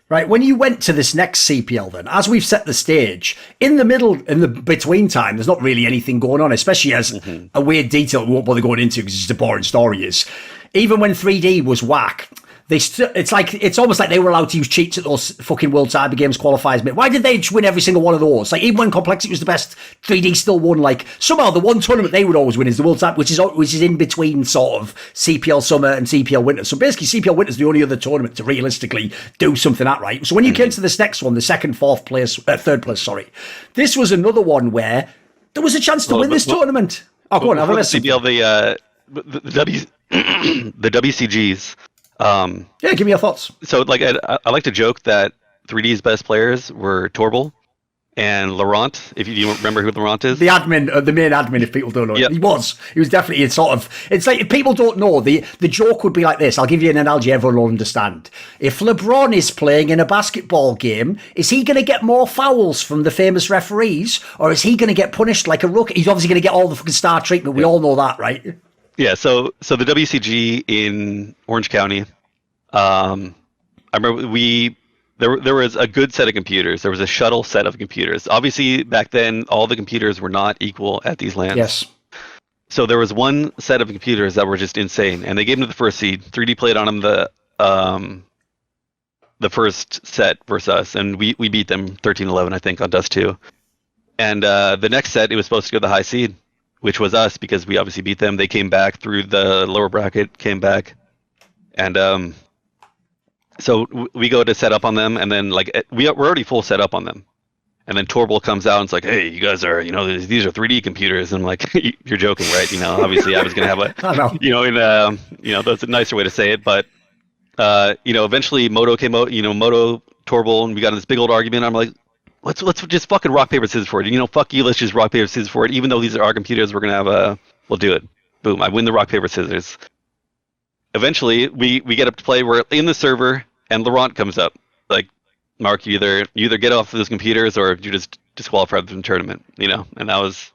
Right, when you went to this next CPL then, as we've set the stage, in the between time, there's not really anything going on, especially as a weird detail we won't bother going into because it's just a boring story is, even when 3D was whack, it's almost like they were allowed to use cheats at those fucking World Cyber Games qualifiers. Why did they just win every single one of those? Like, even when Complexity was the best, 3D still won. Like, somehow the one tournament they would always win is the World Cyber, which is in between sort of CPL Summer and CPL Winter. So basically, CPL Winter is the only other tournament to realistically do something at right. So when you came to this next one, the third place, this was another one where there was a chance to win this tournament. Oh, go on, have a listen. CPL, the WCGs. Yeah, give me your thoughts. So, like, I like to joke that 3D's best players were Torble and Laurent. If you remember who Laurent is, the admin, the main admin. If people don't know, yep. He was definitely it's like if people don't know, the joke would be like this. I'll give you an analogy everyone will understand. If LeBron is playing in a basketball game, is he going to get more fouls from the famous referees, or is he going to get punished like a rookie? He's obviously going to get all the fucking star treatment. We all know that, right? Yeah, so the WCG in Orange County, I remember there was a good set of computers. There was a shuttle set of computers. Obviously, back then, all the computers were not equal at these lands. Yes. So there was one set of computers that were just insane, and they gave them to the first seed. 3D played on them the first set versus us, and we beat them 13-11, I think, on Dust 2. And the next set, it was supposed to go to the high seed, which was us, because we obviously beat them. They came back through the lower bracket, came back. And so we go to set up on them, and then like we're already full set up on them. And then Torble comes out and it's like, hey, you guys are, these are 3D computers. And I'm like, you're joking, right? Obviously I was going to have that's a nicer way to say it. But, eventually Moto came out, Moto, Torble, and we got in this big old argument. I'm like, let's just fucking rock, paper, scissors for it. Fuck you, let's just rock, paper, scissors for it. Even though these are our computers, we're going to we'll do it. Boom, I win the rock, paper, scissors. Eventually, we get up to play. We're in the server, and Laurent comes up. Like, Mark, you either get off of those computers, or you just disqualified from the tournament. And that was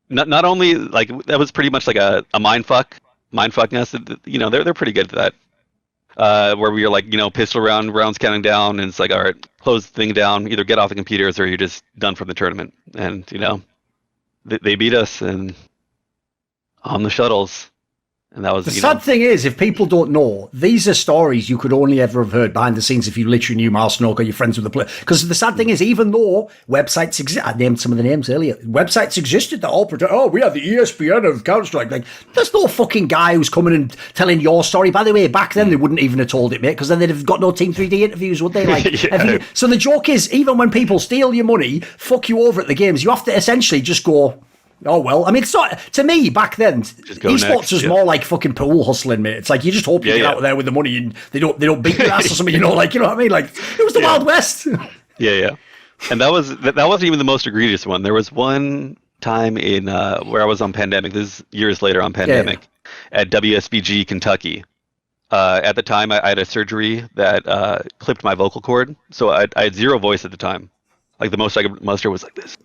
not only like that was pretty much like a mindfucking us. They're pretty good at that. Where we were like, pistol rounds counting down, and it's like, all right, close the thing down. Either get off the computers, or you're just done from the tournament. And they beat us and on the shuttles. And that was the sad thing is, if people don't know, these are stories you could only ever have heard behind the scenes if you literally knew masternook or you're friends with the player. Because the sad thing is, even though websites exist, I named some of the names earlier, websites existed that all pretend, we are the ESPN of Counter-Strike. Like, there's no fucking guy who's coming and telling your story. By the way, back then they wouldn't even have told it, mate, because then they'd have got no Team 3D interviews, would they? Like, yeah. So the joke is, even when people steal your money, fuck you over at the games, you have to essentially just go, oh, well, I mean, it's not, to me, back then, esports was more like fucking pool hustling, mate. It's like, you just hope you get out there with the money and they don't beat your ass or something, you know what I mean? Like, it was the Wild West. Yeah. And that wasn't even the most egregious one. There was one time in, where I was on Pandemic, this is years later on Pandemic, at WSBG, Kentucky. At the time, I had a surgery that clipped my vocal cord, so I had zero voice at the time. Like, the most I could muster was like this.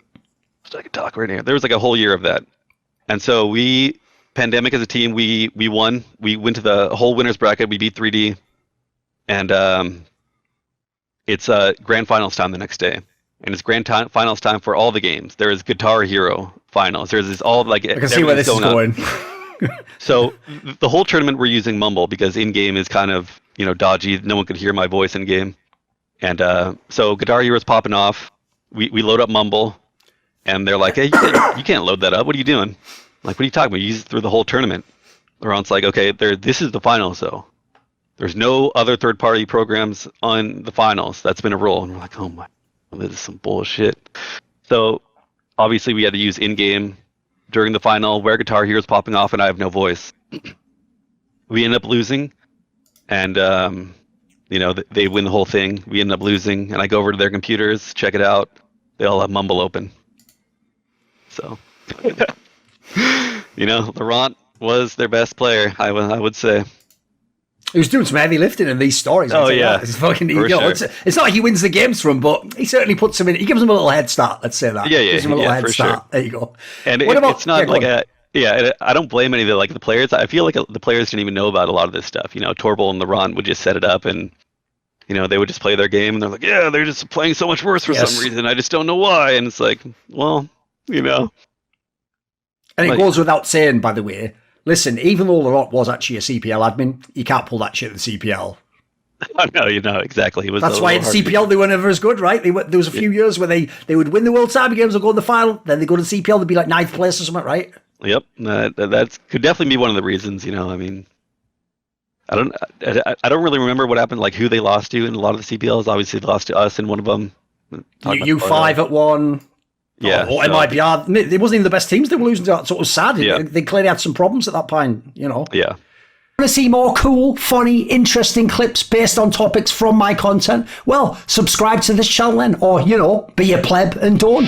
So I could talk right here. There was like a whole year of that. And so Pandemic as a team, we won. We went to the whole winners bracket. We beat 3D. And it's grand finals time the next day. And it's finals time for all the games. There is Guitar Hero finals. There's this all like... I can see where this is going. So the whole tournament we're using Mumble because in-game is kind of, dodgy. No one could hear my voice in-game. And so Guitar Hero's popping off. We load up Mumble. And they're like, hey, you can't load that up. What are you doing? I'm like, what are you talking about? You use it through the whole tournament. Laurent's like, okay, this is the finals, though. There's no other third-party programs on the finals. That's been a rule. And we're like, oh my, this is some bullshit. So obviously we had to use in-game during the final where Guitar Hero's popping off and I have no voice. We end up losing. And, they win the whole thing. We end up losing. And I go over to their computers, check it out. They all have Mumble open. So, Laurent was their best player, I would say. He was doing some heavy lifting in these stories. Oh, yeah. It's fucking, sure. It's not like he wins the games from, but he certainly puts him in. He gives him a little head start, let's say that. Yeah. Gives him a little head start. Sure. There you go. And it's not like I don't blame any of the players. I feel like the players didn't even know about a lot of this stuff. Torble and Laurent would just set it up and, they would just play their game and they're like, yeah, they're just playing so much worse for some reason. I just don't know why. And it's like, well, And it goes without saying, by the way, listen, even though Laurent was actually a CPL admin, you can't pull that shit at the CPL. No, exactly. That's why at the CPL they were never as good, right? There was a few years where they would win the World Cyber Games or go in the final, then they go to the CPL, they'd be like 9th place or something, right? Yep, that could definitely be one of the reasons. I mean, I don't really remember what happened, like who they lost to in a lot of the CPLs. Obviously, they lost to us in one of them. U5 at one. Yeah. Or MIBR. They wasn't even the best teams they were losing to. So it was sad. Yeah. They clearly had some problems at that point, Yeah. Want to see more cool, funny, interesting clips based on topics from my content? Well, subscribe to this channel then, or, be a pleb and don't.